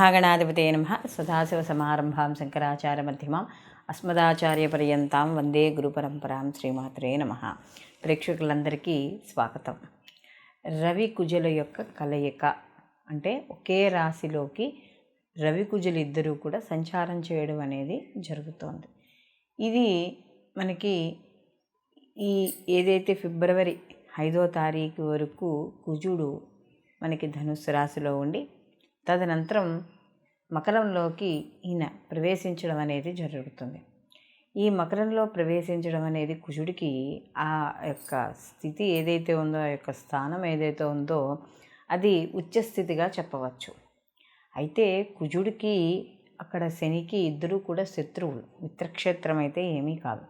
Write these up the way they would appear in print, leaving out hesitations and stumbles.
శ్రీమహాగణాధిపతే నమః. సదాశివసమారంభాం శంకరాచార్యమధ్యమాం అస్మదాచార్యపర్యంతాం వందే గురుపరంపరాం. శ్రీమాత్రే నమః. ప్రేక్షకులందరికీ స్వాగతం. రవి కుజుల యొక్క కలయిక అంటే ఒకే రాశిలోకి రవి కుజులు ఇద్దరూ కూడా సంచారం చేయడం అనేది జరుగుతోంది. ఇది మనకి ఏదైతే ఫిబ్రవరి 5వ తారీఖు వరకు కుజుడు మనకి ధనుస్సు రాశిలో ఉండి తదనంతరం మకరంలోకి ఈయన ప్రవేశించడం అనేది జరుగుతుంది. ఈ మకరంలో ప్రవేశించడం అనేది కుజుడికి ఆ యొక్క స్థితి ఏదైతే ఉందో, ఆ యొక్క స్థానం ఏదైతే ఉందో అది ఉచ్చస్థితిగా చెప్పవచ్చు. అయితే కుజుడికి అక్కడ శనికి ఇద్దరూ కూడా శత్రువులు, మిత్రక్షేత్రం అయితే ఏమీ కాదు.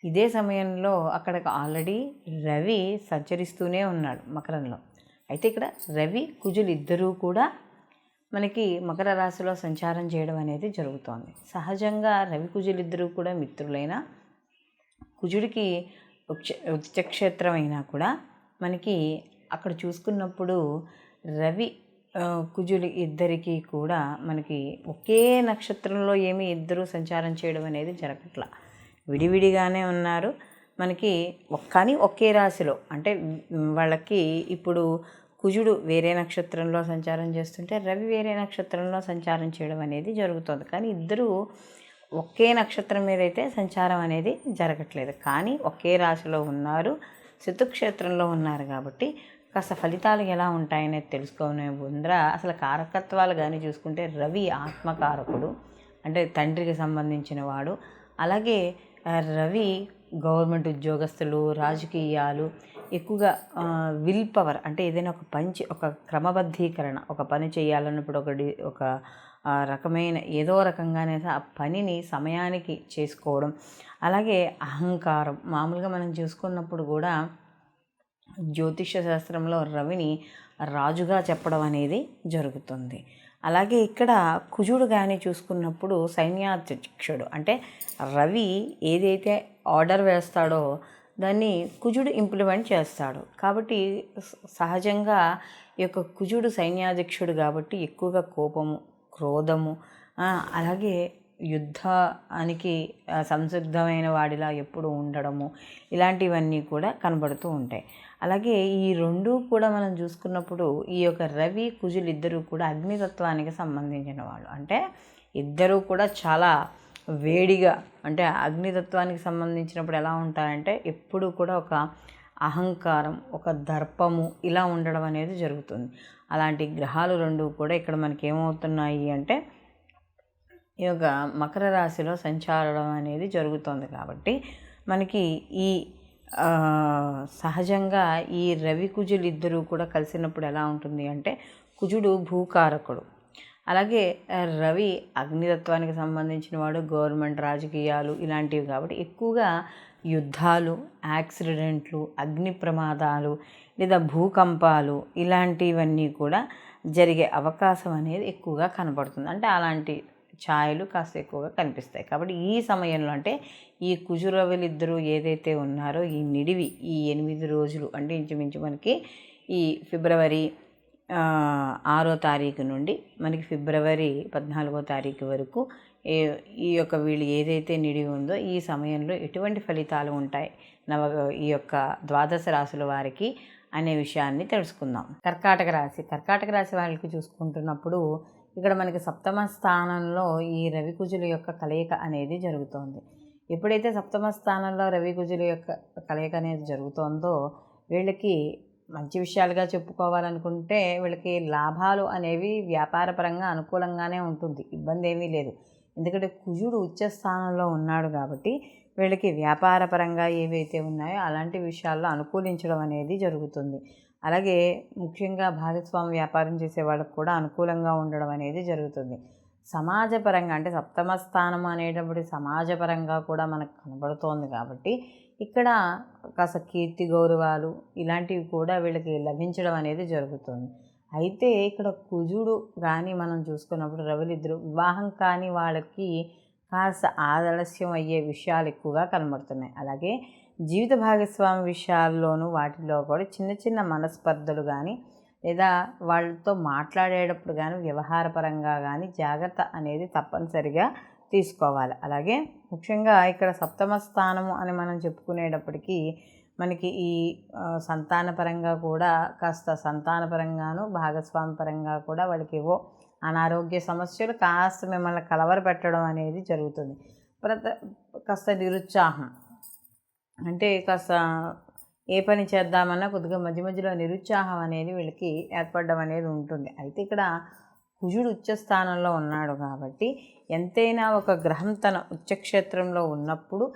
ఇదే సమయంలో అక్కడ ఆల్రెడీ రవి సంచరిస్తూనే ఉన్నాడు మకరంలో. అయితే ఇక్కడ రవి కుజులు ఇద్దరూ కూడా మనకి మకర రాశిలో సంచారం చేయడం అనేది జరుగుతోంది. సహజంగా రవి కుజులు ఇద్దరూ కూడా మిత్రులైన కుజుడికి ఉచ్చక్షేత్రం అయినా కూడా మనకి అక్కడ చూసుకున్నప్పుడు రవి కుజులు ఇద్దరికీ కూడా మనకి ఒకే నక్షత్రంలో ఏమీ ఇద్దరూ సంచారం చేయడం అనేది జరగట్లా, విడివిడిగానే ఉన్నారు మనకి. కానీ ఒకే రాశిలో అంటే వాళ్ళకి ఇప్పుడు కుజుడు వేరే నక్షత్రంలో సంచారం చేస్తుంటే రవి వేరే నక్షత్రంలో సంచారం చేయడం అనేది జరుగుతుంది. కానీ ఇద్దరూ ఒకే నక్షత్రం మీద అయితే సంచారం అనేది జరగట్లేదు, కానీ ఒకే రాశిలో ఉన్నారు, శత్రుక్షేత్రంలో ఉన్నారు. కాబట్టి కాస్త ఫలితాలు ఎలా ఉంటాయనేది తెలుసుకునే ముందర అసలు కారకత్వాలు కానీ చూసుకుంటే రవి ఆత్మకారకుడు, అంటే తండ్రికి సంబంధించిన వాడు. అలాగే రవి గవర్నమెంట్ ఉద్యోగస్తులు, రాజకీయాలు, ఎక్కువగా విల్ పవర్ అంటే ఏదైనా ఒక క్రమబద్ధీకరణ, ఒక పని చేయాలన్నప్పుడు ఒక రకమైన ఏదో రకంగానే ఆ పనిని సమయానికి చేసుకోవడం. అలాగే అహంకారం, మామూలుగా మనం చూసుకున్నప్పుడు కూడా జ్యోతిష శాస్త్రంలో రవిని రాజుగా చెప్పడం అనేది జరుగుతుంది. అలాగే ఇక్కడ కుజుడు కానీ చూసుకున్నప్పుడు సైన్యాధ్యక్షుడు, అంటే రవి ఏదైతే ఆర్డర్ వేస్తాడో దాన్ని కుజుడు ఇంప్లిమెంట్ చేస్తాడు. కాబట్టి సహజంగా ఈ యొక్క కుజుడు సైన్యాధ్యక్షుడు కాబట్టి ఎక్కువగా కోపము, క్రోధము, అలాగే యుద్ధానికి సంసిద్ధమైన వాడిలా ఎప్పుడు ఉండడము, ఇలాంటివన్నీ కూడా కనబడుతూ ఉంటాయి. అలాగే ఈ రెండూ కూడా మనం చూసుకున్నప్పుడు ఈ యొక్క రవి కుజులు ఇద్దరూ కూడా అగ్నితత్వానికి సంబంధించిన వాళ్ళు. అంటే ఇద్దరూ కూడా చాలా వేడిగా, అంటే అగ్నితత్వానికి సంబంధించినప్పుడు ఎలా ఉంటాయంటే ఎప్పుడు కూడా ఒక అహంకారం, ఒక దర్పము ఇలా ఉండడం అనేది జరుగుతుంది. అలాంటి గ్రహాలు రెండు కూడా ఇక్కడ మనకి ఏమవుతున్నాయి అంటే ఈ యొక్క మకర రాశిలో సంచారం అనేది జరుగుతుంది. కాబట్టి మనకి ఈ సహజంగా ఈ రవి కుజులు ఇద్దరూ కూడా కలిసినప్పుడు ఎలా ఉంటుంది అంటే కుజుడు భూకారకుడు, అలాగే రవి అగ్నితత్వానికి సంబంధించిన వాడు, గవర్నమెంట్, రాజకీయాలు ఇలాంటివి. కాబట్టి ఎక్కువగా యుద్ధాలు, యాక్సిడెంట్లు, అగ్ని ప్రమాదాలు లేదా భూకంపాలు ఇలాంటివన్నీ కూడా జరిగే అవకాశం అనేది ఎక్కువగా కనబడుతుంది. అంటే అలాంటి ఛాయలు కాస్త ఎక్కువగా కనిపిస్తాయి. కాబట్టి ఈ సమయంలో అంటే ఈ కుజురవులు ఇద్దరు ఏదైతే ఉన్నారో ఈ నిడివి ఈ 8 రోజులు, అంటే ఇంచుమించు మనకి ఈ ఫిబ్రవరి 6వ తారీఖు నుండి మనకి ఫిబ్రవరి 14వ తారీఖు వరకు ఈ యొక్క వీళ్ళు ఏదైతే నిడివి ఉందో ఈ సమయంలో ఎటువంటి ఫలితాలు ఉంటాయి ఈ యొక్క ద్వాదశ రాశుల వారికి అనే విషయాన్ని తెలుసుకుందాం. కర్కాటక రాశి వాళ్ళకి చూసుకుంటున్నప్పుడు ఇక్కడ మనకి 7వ స్థానంలో ఈ రవి కుజుల యొక్క కలయిక అనేది జరుగుతోంది. ఎప్పుడైతే 7వ స్థానంలో రవి కుజుల యొక్క కలయిక అనేది జరుగుతోందో వీళ్ళకి మంచి విషయాలుగా చెప్పుకోవాలనుకుంటే వీళ్ళకి లాభాలు అనేవి వ్యాపారపరంగా అనుకూలంగానే ఉంటుంది, ఇబ్బంది ఏమీ లేదు. ఎందుకంటే కుజుడు ఉచ్చ స్థానంలో ఉన్నాడు కాబట్టి వీళ్ళకి వ్యాపారపరంగా ఏవైతే ఉన్నాయో అలాంటి విషయాల్లో అనుకూలించడం అనేది జరుగుతుంది. అలాగే ముఖ్యంగా భాగస్వామి వ్యాపారం చేసే వాళ్ళకు కూడా అనుకూలంగా ఉండడం అనేది జరుగుతుంది. సమాజపరంగా అంటే 7వ స్థానం అనేటప్పుడు సమాజపరంగా కూడా మనకు కనబడుతోంది. కాబట్టి ఇక్కడ కాస్త కీర్తి గౌరవాలు ఇలాంటివి కూడా వీళ్ళకి లభించడం అనేది జరుగుతుంది. అయితే ఇక్కడ కుజుడు కానీ మనం చూసుకున్నప్పుడు రవులిద్దరు వివాహం కాని వాళ్ళకి కాస్త ఆలస్యం అయ్యే విషయాలు ఎక్కువగా కనబడుతున్నాయి. అలాగే జీవిత భాగస్వామి విషయాల్లోనూ వాటిలో కూడా చిన్న చిన్న మనస్పర్ధలు కానీ లేదా వాళ్ళతో మాట్లాడేటప్పుడు కానీ వ్యవహారపరంగా కానీ జాగ్రత్త అనేది తప్పనిసరిగా తీసుకోవాలి. అలాగే ముఖ్యంగా ఇక్కడ సప్తమ స్థానము అని మనం చెప్పుకునేటప్పటికీ మనకి ఈ సంతానపరంగా కూడా కాస్త సంతానపరంగాను భాగస్వామి పరంగా కూడా వాళ్ళకి ఏవో అనారోగ్య సమస్యలు కాస్త మిమ్మల్ని కలవరపెట్టడం అనేది జరుగుతుంది. కాస్త నిరుత్సాహం అంటే కాస్త ఏ పని చేద్దామన్నా కొద్దిగా మధ్య మధ్యలో నిరుత్సాహం అనేది వీళ్ళకి ఏర్పడడం అనేది ఉంటుంది. అయితే ఇక్కడ కుజుడు ఉచ్చస్థానంలో ఉన్నాడు కాబట్టి ఎంతైనా ఒక గ్రహం తన ఉచ్చక్షేత్రంలో ఉన్నప్పుడు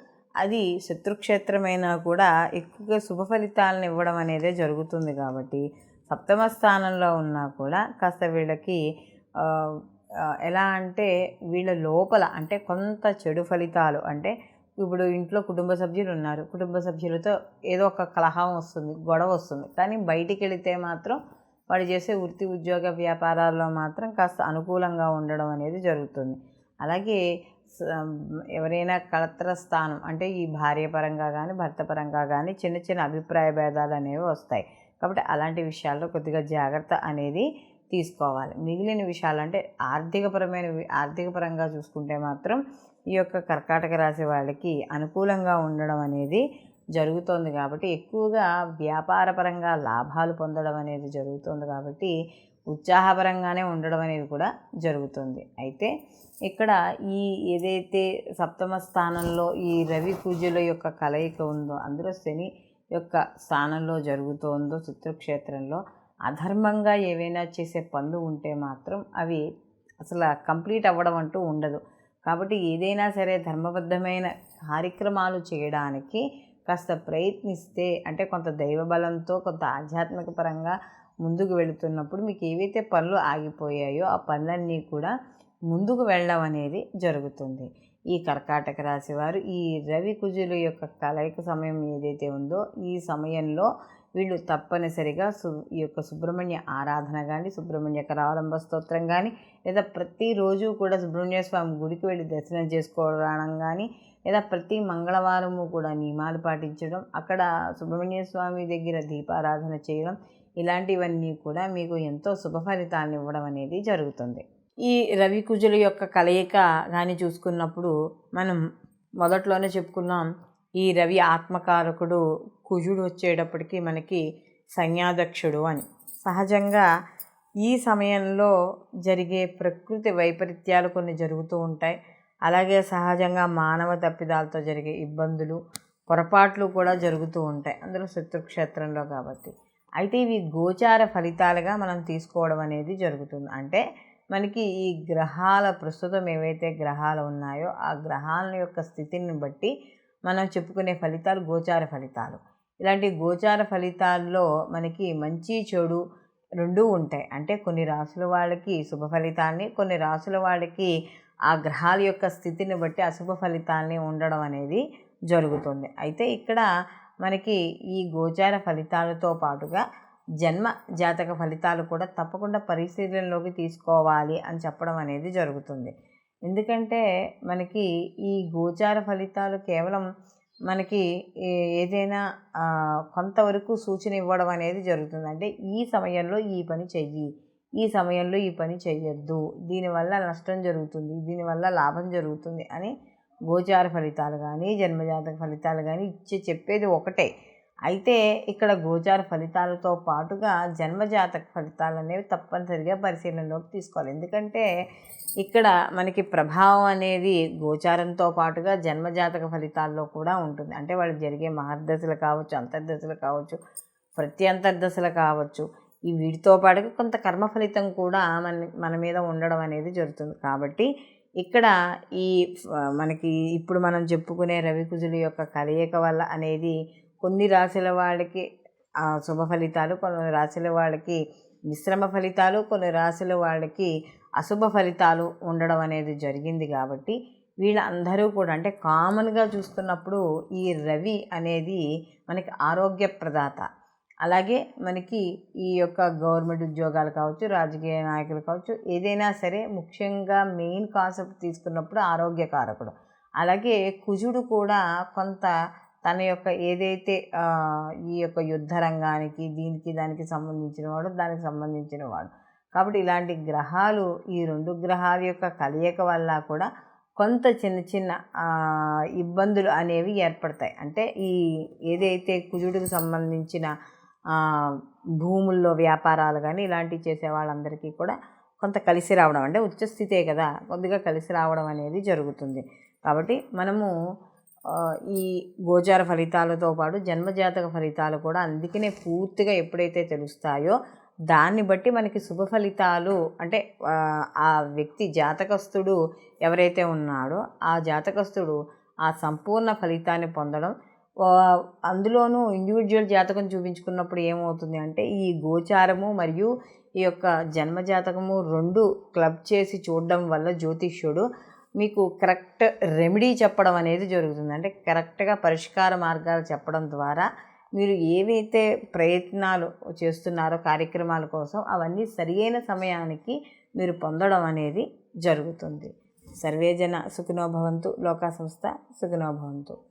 అది శత్రుక్షేత్రమైనా కూడా ఎక్కువగా శుభ ఫలితాలను ఇవ్వడం అనేదే జరుగుతుంది. కాబట్టి సప్తమ స్థానంలో ఉన్నా కూడా కాస్త వీళ్ళకి ఎలా అంటే వీళ్ళ లోపల అంటే కొంత చెడు ఫలితాలు అంటే ఇప్పుడు ఇంట్లో కుటుంబ సభ్యులు ఉన్నారు, కుటుంబ సభ్యులతో ఏదో ఒక కలహం వస్తుంది, గొడవ వస్తుంది. కానీ బయటికి వెళితే మాత్రం వాడు చేసే వృత్తి ఉద్యోగ వ్యాపారాల్లో మాత్రం కాస్త అనుకూలంగా ఉండడం అనేది జరుగుతుంది. అలాగే ఎవరైనా కళత్ర స్థానం అంటే ఈ భార్య పరంగా కానీ భర్త పరంగా కానీ చిన్న చిన్న అభిప్రాయ భేదాలు అనేవి వస్తాయి. కాబట్టి అలాంటి విషయాల్లో కొద్దిగా జాగ్రత్త అనేది తీసుకోవాలి. మిగిలిన విషయాలు అంటే ఆర్థిక పరంగా చూసుకుంటే మాత్రం ఈ యొక్క కర్కాటక రాశి వాళ్ళకి అనుకూలంగా ఉండడం అనేది జరుగుతోంది. కాబట్టి ఎక్కువగా వ్యాపారపరంగా లాభాలు పొందడం అనేది జరుగుతుంది. కాబట్టి ఉత్సాహపరంగానే ఉండడం అనేది కూడా జరుగుతుంది. అయితే ఇక్కడ ఈ ఏదైతే సప్తమ స్థానంలో ఈ రవి కుజుల యొక్క కలయిక ఉందో అందులో శని యొక్క స్థానంలో జరుగుతోందో శత్రుక్షేత్రంలో అధర్మంగా ఏవైనా చేసే పనులు ఉంటే మాత్రం అవి అసలు కంప్లీట్ అవ్వడం అంటూ ఉండదు. కాబట్టి ఏదైనా సరే ధర్మబద్ధమైన కార్యక్రమాలు చేయడానికి కాస్త ప్రయత్నిస్తే అంటే కొంత దైవబలంతో కొంత ఆధ్యాత్మిక పరంగా ముందుకు వెళుతున్నప్పుడు మీకు ఏవైతే పనులు ఆగిపోయాయో ఆ పనులన్నీ కూడా ముందుకు వెళ్ళడం అనేది జరుగుతుంది. ఈ కర్కాటక రాశి వారు ఈ రవి కుజుల యొక్క కలయిక సమయం ఏదైతే ఉందో ఈ సమయంలో వీళ్ళు తప్పనిసరిగా ఈ యొక్క సుబ్రహ్మణ్య ఆరాధన కానీ సుబ్రహ్మణ్య కరావలంబ స్తోత్రం కానీ లేదా ప్రతిరోజు కూడా సుబ్రహ్మణ్య స్వామి గుడికి వెళ్ళి దర్శనం చేసుకోవడం కానీ లేదా ప్రతి మంగళవారము కూడా నియమాలు పాటించడం అక్కడ సుబ్రహ్మణ్య స్వామి దగ్గర దీపారాధన చేయడం ఇలాంటివన్నీ కూడా మీకు ఎంతో శుభ ఫలితాలను ఇవ్వడం అనేది జరుగుతుంది. ఈ రవి కుజుల యొక్క కలయిక కానీ చూసుకున్నప్పుడు మనం మొదట్లోనే చెప్పుకున్నాం ఈ రవి ఆత్మకారకుడు కుజుడు వచ్చేటప్పటికి మనకి సంజ్ఞాదక్షుడు అని. సహజంగా ఈ సమయంలో జరిగే ప్రకృతి వైపరీత్యాలు కొన్ని జరుగుతూ ఉంటాయి. అలాగే సహజంగా మానవ తప్పిదాలతో జరిగే ఇబ్బందులు పొరపాట్లు కూడా జరుగుతూ ఉంటాయి అందులో శత్రుక్షేత్రంలో కాబట్టి. అయితే ఇవి గోచార ఫలితాలుగా మనం తీసుకోవడం అనేది జరుగుతుంది. అంటే మనకి ఈ గ్రహాల ప్రస్తుతం ఏవైతే గ్రహాలు ఉన్నాయో ఆ గ్రహాల యొక్క స్థితిని బట్టి మనం చెప్పుకునే ఫలితాలు గోచార ఫలితాలు. ఇలాంటి గోచార ఫలితాల్లో మనకి మంచి చెడు రెండూ ఉంటాయి. అంటే కొన్ని రాసుల వాళ్ళకి శుభ ఫలితాలని కొన్ని రాసుల వాళ్ళకి ఆ గ్రహాల యొక్క స్థితిని బట్టి అశుభ ఫలితాలని ఉండడం అనేది జరుగుతుంది. అయితే ఇక్కడ మనకి ఈ గోచార ఫలితాలతో పాటుగా జన్మ జాతక ఫలితాలు కూడా తప్పకుండా పరిశీలనలోకి తీసుకోవాలి అని చెప్పడం అనేది జరుగుతుంది. ఎందుకంటే మనకి ఈ గోచార ఫలితాలు కేవలం మనకి ఏదైనా కొంతవరకు సూచన ఇవ్వడం అనేది జరుగుతుంది. అంటే ఈ సమయంలో ఈ పని చెయ్యి, ఈ సమయంలో ఈ పని చెయ్యొద్దు, దీనివల్ల నష్టం జరుగుతుంది, దీనివల్ల లాభం జరుగుతుంది అని గోచార ఫలితాలు కానీ జన్మజాతక ఫలితాలు కానీ చెప్పేది ఒకటే. అయితే ఇక్కడ గోచార ఫలితాలతో పాటుగా జన్మజాతక ఫలితాలు అనేవి తప్పనిసరిగా పరిశీలనలోకి తీసుకోవాలి. ఎందుకంటే ఇక్కడ మనకి ప్రభావం అనేది గోచారంతో పాటుగా జన్మజాతక ఫలితాల్లో కూడా ఉంటుంది. అంటే వాళ్ళకి జరిగే మహర్దశలు కావచ్చు, అంతర్దశలు కావచ్చు, ప్రత్యంతర్దశలు కావచ్చు, ఈ వీటితో పాటుగా కొంత కర్మ ఫలితం కూడా మన మీద ఉండడం అనేది జరుగుతుంది. కాబట్టి ఇక్కడ ఈ మనకి ఇప్పుడు మనం చెప్పుకునే రవి కుజుల యొక్క కలయిక వల్ల అనేది కొన్ని రాశుల వాళ్ళకి శుభ ఫలితాలు, కొన్ని రాశుల వాళ్ళకి మిశ్రమ ఫలితాలు, కొన్ని రాశుల వాళ్ళకి అశుభ ఫలితాలు ఉండడం అనేది జరిగింది. కాబట్టి వీళ్ళందరూ కూడా అంటే కామన్గా చూస్తున్నప్పుడు ఈ రవి అనేది మనకి ఆరోగ్య ప్రదాత. అలాగే మనకి ఈ యొక్క గవర్నమెంట్ ఉద్యోగాలు కావచ్చు, రాజకీయ నాయకులు కావచ్చు, ఏదైనా సరే ముఖ్యంగా మెయిన్ కాన్సెప్ట్ తీసుకున్నప్పుడు ఆరోగ్యకారకుడు. అలాగే కుజుడు కూడా కొంత తన యొక్క ఏదైతే ఈ యొక్క యుద్ధ రంగానికి దీనికి దానికి సంబంధించిన వాడు, దానికి సంబంధించిన వాడు. కాబట్టి ఇలాంటి గ్రహాలు, ఈ 2 గ్రహాల యొక్క కలయిక వల్ల కూడా కొంత చిన్న చిన్న ఇబ్బందులు అనేవి ఏర్పడతాయి. అంటే ఈ ఏదైతే కుజుడికి సంబంధించిన భూముల్లో వ్యాపారాలు కానీ ఇలాంటివి చేసే వాళ్ళందరికీ కూడా కొంత కలిసి రావడం, అంటే ఉచ్చస్థితే కదా, కొద్దిగా కలిసి రావడం అనేది జరుగుతుంది. కాబట్టి మనము ఈ గోచార ఫలితాలతో పాటు జన్మజాతక ఫలితాలు కూడా అందుకనే పూర్తిగా ఎప్పుడైతే తెలుస్తాయో దాన్ని బట్టి మనకి శుభ ఫలితాలు, అంటే ఆ వ్యక్తి జాతకస్తుడు ఎవరైతే ఉన్నాడో ఆ జాతకస్తుడు ఆ సంపూర్ణ ఫలితాన్ని పొందడం. అందులోనూ ఇండివిజువల్ జాతకం చూపించుకున్నప్పుడు ఏమవుతుంది అంటే ఈ గోచారము మరియు ఈ యొక్క జన్మజాతకము 2 క్లబ్ చేసి చూడడం వల్ల జ్యోతిష్యుడు మీకు కరెక్ట్ రెమెడీ చెప్పడం అనేది జరుగుతుంది. అంటే కరెక్ట్గా పరిష్కార మార్గాలు చెప్పడం ద్వారా మీరు ఏవైతే ప్రయత్నాలు చేస్తున్నారో కార్యక్రమాల కోసం అవన్నీ సరియైన సమయానికి మీరు పొందడం అనేది జరుగుతుంది. సర్వేజన సుఖినో భవంతు, లోకా సంస్థ సుఖినో భవంతు.